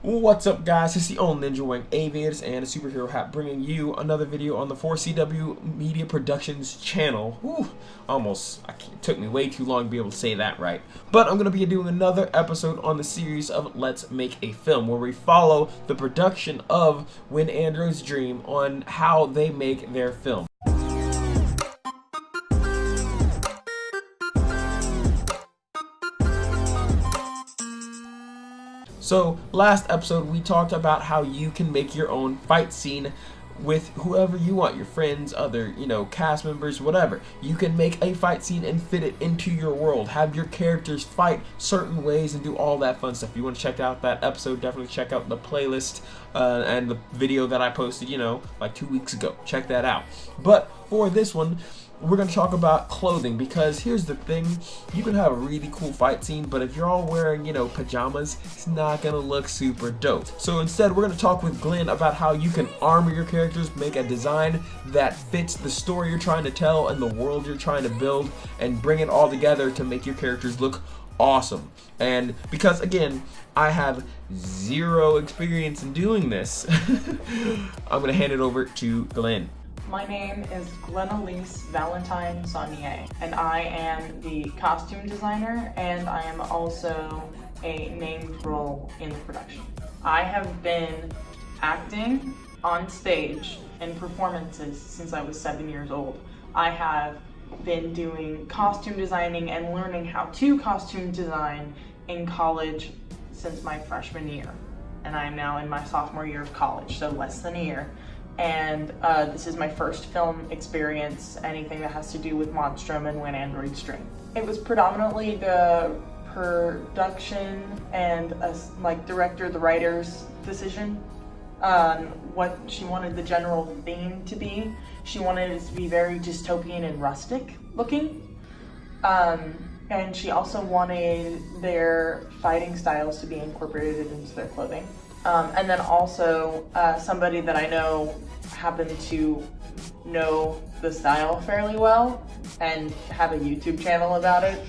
What's up, guys? It's the old ninja wearing aviators and a superhero hat, bringing you another video on the 4CW Media Productions channel. Whew, it took me way too long to be able to say that right. But I'm going to be doing another episode on the series of Let's Make a Film, where we follow the production of When Androids Dream on how they make their film. So, last episode we talked about how you can make your own fight scene with whoever you want, your friends, other, cast members, whatever. You can make a fight scene and fit it into your world. Have your characters fight certain ways and do all that fun stuff. If you want to check out that episode, definitely check out the playlist and the video that I posted, like 2 weeks ago. Check that out. But for this one, we're going to talk about clothing, because here's the thing: you can have a really cool fight scene, but if you're all wearing, pajamas, it's not going to look super dope. So instead, we're going to talk with Glenn about how you can armor your characters, make a design that fits the story you're trying to tell and the world you're trying to build, and bring it all together to make your characters look awesome. And because, again, I have zero experience in doing this, I'm going to hand it over to Glenn. My name is Glenn Saunier, and I am the costume designer, and I am also a named role in the production. I have been acting on stage in performances since I was 7 years old. I have been doing costume designing and learning how to costume design in college since my freshman year, and I am now in my sophomore year of college, so less than a year. And this is my first film experience, anything that has to do with Monstrum and When Androids Dream. It was predominantly the production and director, the writer's decision on what she wanted the general theme to be. She wanted it to be very dystopian and rustic looking. And she also wanted their fighting styles to be incorporated into their clothing. And then also somebody that I know happened to know the style fairly well and have a YouTube channel about it.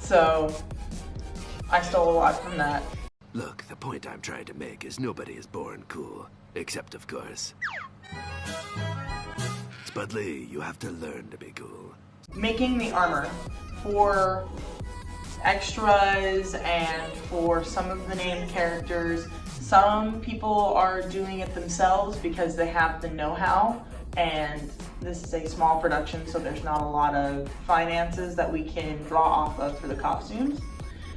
So I stole a lot from that. Look, the point I'm trying to make is nobody is born cool. Except, of course, Spud Lee. You have to learn to be cool. Making the armor for extras and for some of the named characters, some people are doing it themselves because they have the know-how, and this is a small production, so there's not a lot of finances that we can draw off of for the costumes.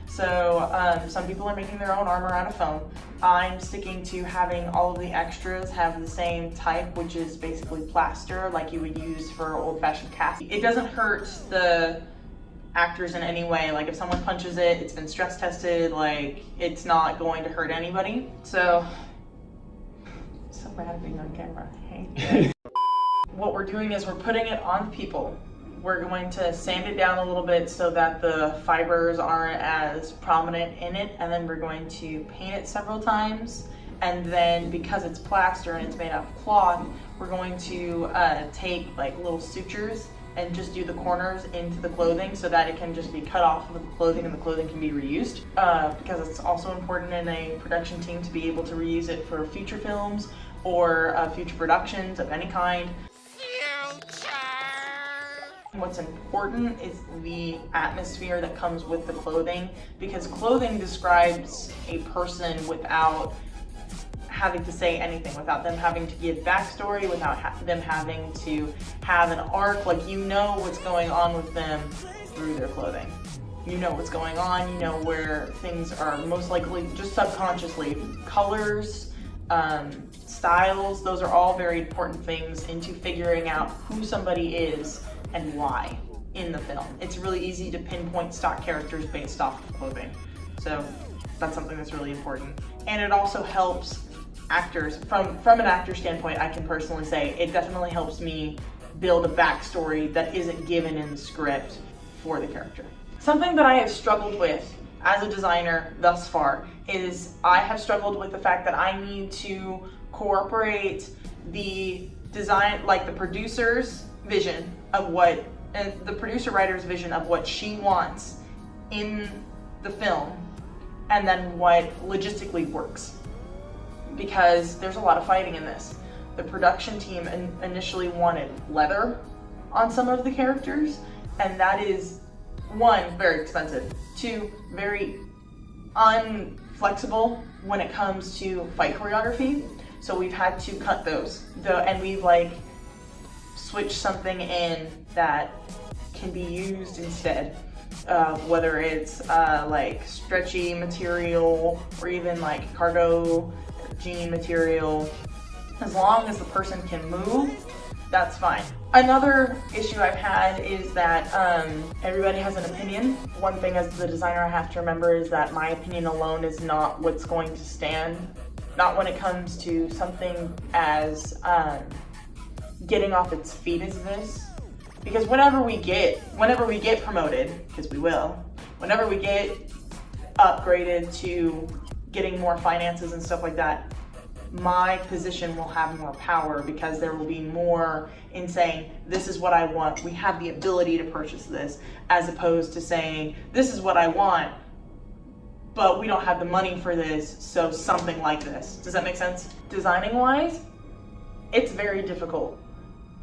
So some people are making their own armor out of foam. I'm sticking to having all of the extras have the same type, which is basically plaster, like you would use for old-fashioned casting. It doesn't hurt the actors in any way. Like, if someone punches it, it's been stress tested, like, it's not going to hurt anybody. So bad being on camera. Hey. What we're doing is we're putting it on people. We're going to sand it down a little bit so that the fibers aren't as prominent in it, and then we're going to paint it several times. And then, because it's plaster and it's made out of cloth, we're going to take like little sutures and just do the corners into the clothing so that it can just be cut off of the clothing and the clothing can be reused. Because it's also important in a production team to be able to reuse it for future films or future productions of any kind. What's important is the atmosphere that comes with the clothing, because clothing describes a person without having to say anything, without them having to give backstory, without them having to have an arc. Like, you know what's going on with them through their clothing. You know what's going on, you know where things are most likely just subconsciously. Colors, styles, those are all very important things into figuring out who somebody is and why in the film. It's really easy to pinpoint stock characters based off of clothing. So that's something that's really important. And it also helps actors, from an actor standpoint, I can personally say it definitely helps me build a backstory that isn't given in the script for the character. Something that I have struggled with as a designer thus far is I have struggled with the fact that I need to incorporate the design, like the producer's vision of what, and the producer writer's vision of what she wants in the film, and then what logistically works. because there's a lot of fighting in this. The production team initially wanted leather on some of the characters, and that is, one, very expensive, two, very unflexible when it comes to fight choreography. So we've had to cut those, and we've like switched something in that can be used instead. Whether it's like stretchy material or even like cargo jean material, as long as the person can move, that's fine. Another issue I've had is that everybody has an opinion. One thing as the designer I have to remember is that my opinion alone is not what's going to stand. Not when it comes to something as getting off its feet as this. Because whenever we get promoted, because we will, whenever we get upgraded to getting more finances and stuff like that, my position will have more power, because there will be more in saying, this is what I want, we have the ability to purchase this, as opposed to saying, this is what I want, but we don't have the money for this, so something like this. Does that make sense? Designing wise, it's very difficult.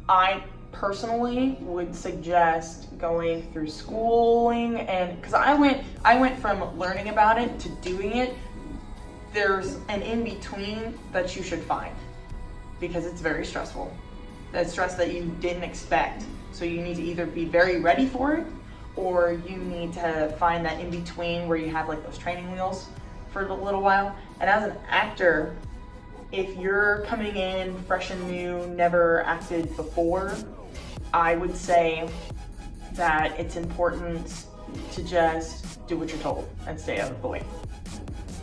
I personally would suggest going through schooling, and because I went from learning about it to doing it. There's an in-between that you should find, because it's very stressful. That stress that you didn't expect. So you need to either be very ready for it, or you need to find that in-between where you have like those training wheels for a little while. And as an actor, if you're coming in fresh and new, never acted before, I would say that it's important to just do what you're told and stay out of the way.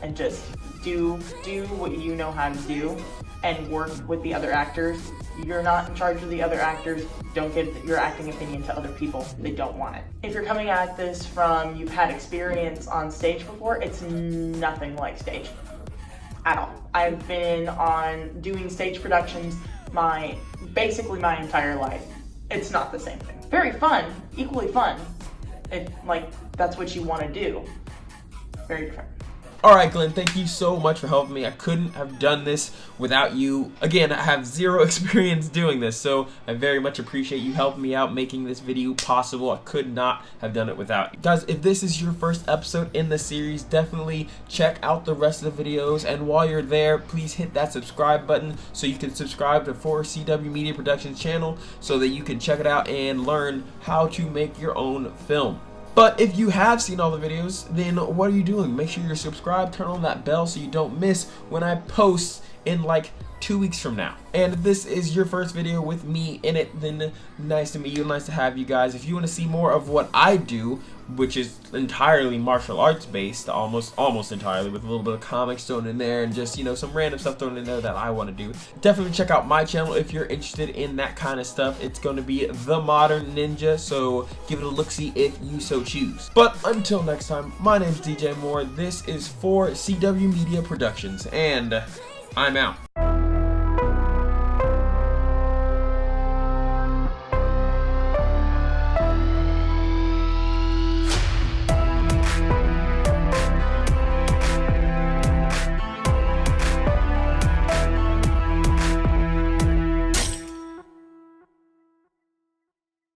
And just do what you know how to do and work with the other actors. You're not in charge of the other actors. Don't give your acting opinion to other people. They don't want it. If you're coming at this from you've had experience on stage before, it's nothing like stage at all. I've been on doing stage productions basically my entire life. It's not the same thing. Very fun, equally fun. That's what you want to do. Very different. Alright, Glenn, thank you so much for helping me. I couldn't have done this without you. Again, I have zero experience doing this, so I very much appreciate you helping me out making this video possible. I could not have done it without you. Guys, if this is your first episode in the series, definitely check out the rest of the videos, and while you're there, please hit that subscribe button so you can subscribe to 4CW Media Productions channel so that you can check it out and learn how to make your own film. But if you have seen all the videos, then what are you doing? Make sure you're subscribed, turn on that bell so you don't miss when I post in like 2 weeks from now. And if this is your first video with me in it, then nice to meet you, nice to have you guys. If you want to see more of what I do, which is entirely martial arts based, almost entirely, with a little bit of comics thrown in there and just, you know, some random stuff thrown in there that I want to do, definitely check out my channel if you're interested in that kind of stuff. It's going to be The Modern Ninja, so give it a look-see if you so choose. But until next time, my name's DJ Moore, this is 4CW Media Productions, and I'm out.